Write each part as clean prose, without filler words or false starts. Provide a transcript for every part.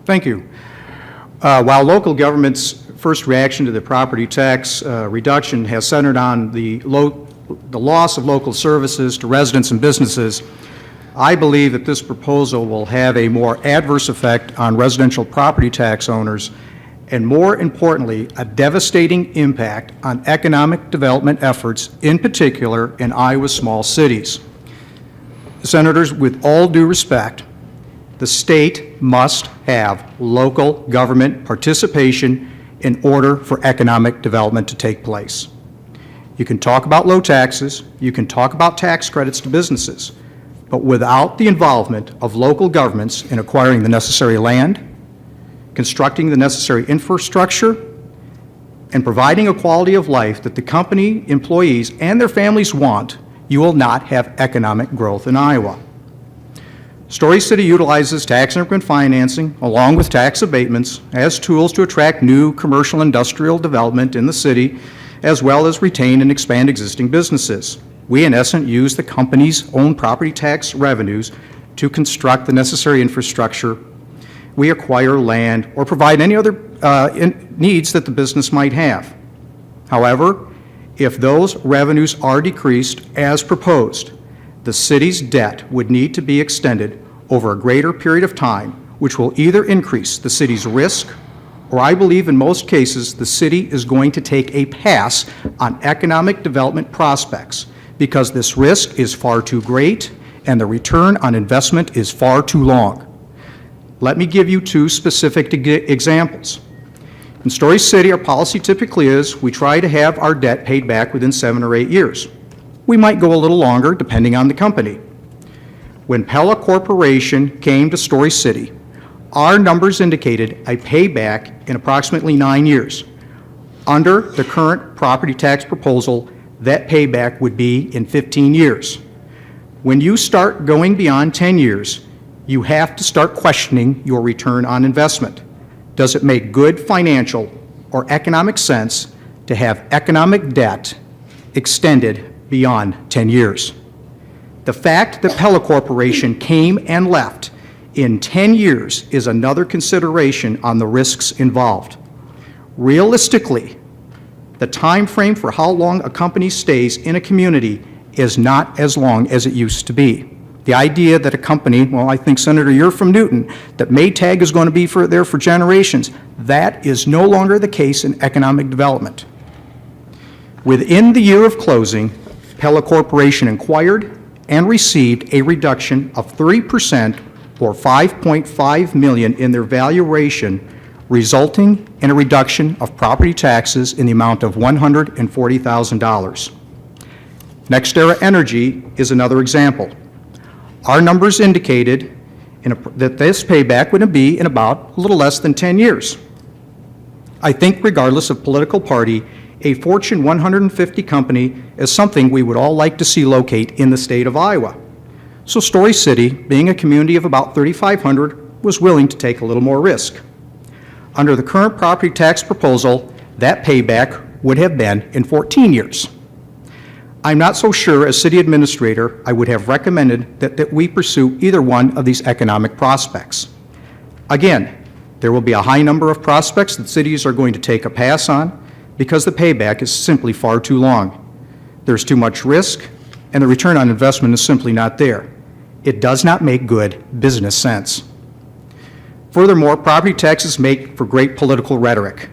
Thank you. While local government's first reaction to the property tax reduction has centered on the loss of local services to residents and businesses, I believe that this proposal will have a more adverse effect on residential property tax owners and, more importantly, a devastating impact on economic development efforts, in particular in Iowa's small cities. Senators, with all due respect, the state must have local government participation in order for economic development to take place. You can talk about low taxes, you can talk about tax credits to businesses, but without the involvement of local governments in acquiring the necessary land, constructing the necessary infrastructure, and providing a quality of life that the company, employees, and their families want, you will not have economic growth in Iowa. Story City utilizes tax increment financing along with tax abatements as tools to attract new commercial industrial development in the city, as well as retain and expand existing businesses. We, in essence, use the company's own property tax revenues to construct the necessary infrastructure. We acquire land or provide any other needs that the business might have. However, if those revenues are decreased as proposed, the city's debt would need to be extended over a greater period of time, which will either increase the city's risk, or I believe in most cases the city is going to take a pass on economic development prospects because this risk is far too great and the return on investment is far too long. Let me give you two specific examples. In Story City, our policy typically is we try to have our debt paid back within 7 or 8 years. We might go a little longer depending on the company. When Pella Corporation came to Story City, our numbers indicated a payback in approximately 9 years. Under the current property tax proposal, that payback would be in 15 years. When you start going beyond 10 years, you have to start questioning your return on investment. Does it make good financial or economic sense to have economic debt extended beyond 10 years? The fact that Pella Corporation came and left in 10 years is another consideration on the risks involved. Realistically, the time frame for how long a company stays in a community is not as long as it used to be. The idea that a company, well, I think, Senator, you're from Newton, that Maytag is going to be there for generations, that is no longer the case in economic development. Within the year of closing, Pella Corporation inquired and received a reduction of 30% or $5.5 million in their valuation, resulting in a reduction of property taxes in the amount of $140,000. NextEra Energy is another example. Our numbers indicated that this payback would be in about a little less than 10 years. I think regardless of political party, a Fortune 150 company is something we would all like to see locate in the state of Iowa. So Story City, being a community of about 3,500, was willing to take a little more risk. Under the current property tax proposal, that payback would have been in 14 years. I'm not so sure as city administrator I would have recommended that we pursue either one of these economic prospects. Again, there will be a high number of prospects that cities are going to take a pass on because the payback is simply far too long. There's too much risk, and the return on investment is simply not there. It does not make good business sense. Furthermore, property taxes make for great political rhetoric,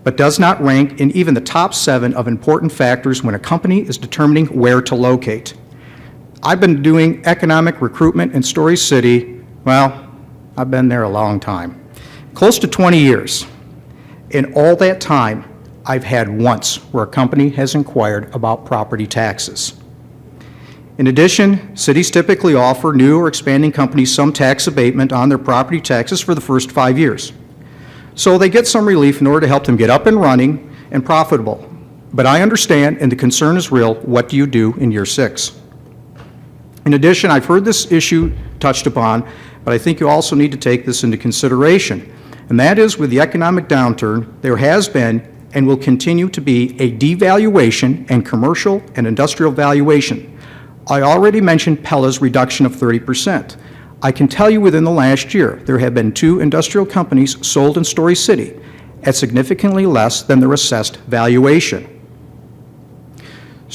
but does not rank in even the top 7 of important factors when a company is determining where to locate. I've been doing economic recruitment in Story City, well, I've been there a long time, close to 20 years. In all that time, I've had once where a company has inquired about property taxes. In addition, cities typically offer new or expanding companies some tax abatement on their property taxes for the first 5 years. So they get some relief in order to help them get up and running and profitable. But I understand, and the concern is real, what do you do in year 6? In addition, I've heard this issue touched upon, but I think you also need to take this into consideration. And that is, with the economic downturn, there has been and will continue to be a devaluation and commercial and industrial valuation. I already mentioned Pella's reduction of 30%. I can tell you within the last year, there have been 2 industrial companies sold in Story City at significantly less than their assessed valuation.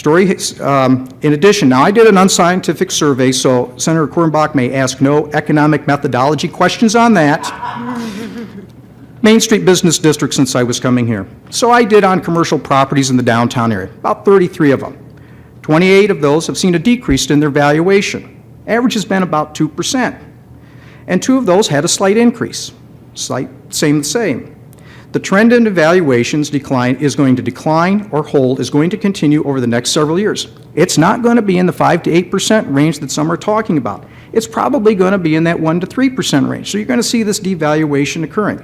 In addition, now I did an unscientific survey, so Senator Quirnbach may ask no economic methodology questions on that. Main Street Business District since I was coming here. So I did on commercial properties in the downtown area, about 33 of them. 28 of those have seen a decrease in their valuation. Average has been about 2%. And 2 of those had a slight increase, same. The trend in valuations is going to decline or hold, is going to continue over the next several years. It's not going to be in the 5 to 8% range that some are talking about. It's probably going to be in that 1 to 3% range. So you're going to see this devaluation occurring.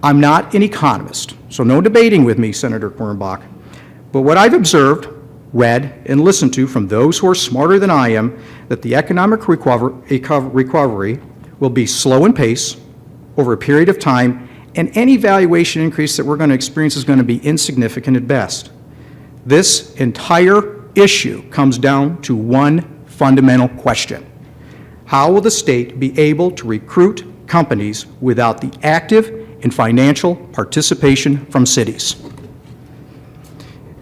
I'm not an economist, so no debating with me, Senator Quirnbach. But what I've observed, read, and listened to from those who are smarter than I am, that the economic recovery will be slow in pace over a period of time, and any valuation increase that we're going to experience is going to be insignificant at best. This entire issue comes down to one fundamental question. How will the state be able to recruit companies without the active and financial participation from cities?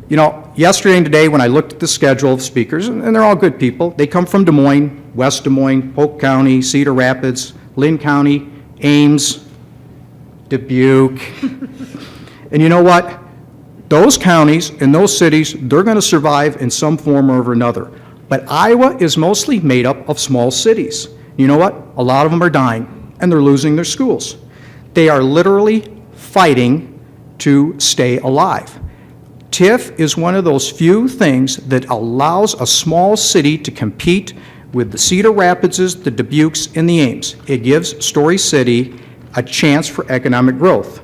You know, yesterday and today when I looked at the schedule of speakers, and they're all good people, they come from Des Moines, West Des Moines, Polk County, Cedar Rapids, Lynn County, Ames, Dubuque. And you know what? Those counties and those cities, they're going to survive in some form or another. But Iowa is mostly made up of small cities. You know what? A lot of them are dying, and they're losing their schools. They are literally fighting to stay alive. TIF is one of those few things that allows a small city to compete with the Cedar Rapidses, the Dubuques, and the Ames. It gives Story City a chance for economic growth.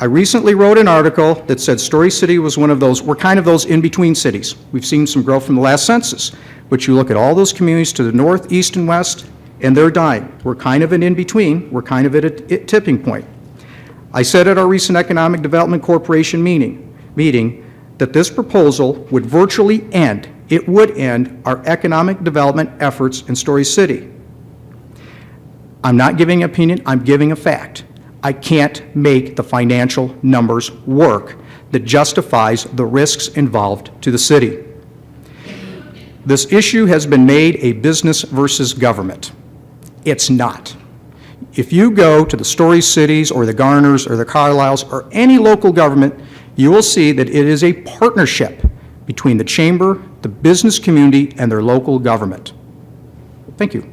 I recently wrote an article that said Story City was one of those, we're kind of those in-between cities. We've seen some growth from the last census, but you look at all those communities to the north, east, and west, and they're dying. We're kind of an in-between. We're kind of at a tipping point. I said at our recent Economic Development Corporation meeting that this proposal would virtually end, it would end our economic development efforts in Story City. I'm not giving an opinion, I'm giving a fact. I can't make the financial numbers work that justifies the risks involved to the city. This issue has been made a business versus government. It's not. If you go to the Story Cities or the Garners or the Carlisles or any local government, you will see that it is a partnership between the chamber, the business community, and their local government. Thank you.